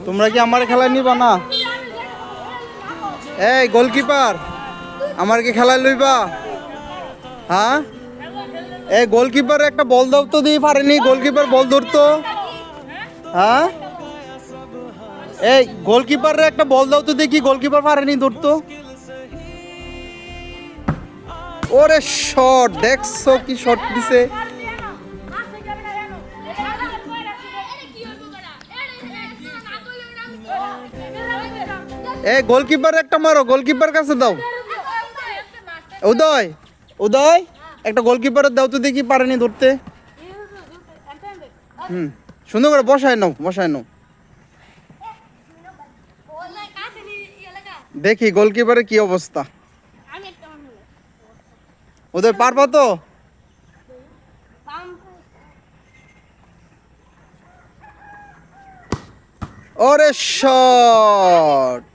তোমরা কি আমার খেলায় নিবা না? এই গোলকিপার, আমার কি খেলায় লইবা? হ্যাঁ, এই গোলকিপার একটা বল দাও তো, দিয়ে পারেনি গোলকিপার বল ধরতো। হ্যাঁ, এই গোলকিপার একটা বল দাও তো, দেখি গোলকিপার পারেনি ধরতো। ওরে শট, দেখছো কি শট দিছে? এই গোলকিপার একটা মারো, গোলকিপার কাছে দাও। উদয়, উদয় একটা গোলকিপারের দাও তো, দেখি পারেনি ধরতে। সুন্দর করে বসায় নাও, বসায় নাও। দেখি গোলকিপারের কি অবস্থা। উদয় পারবা তো? ওরে শট,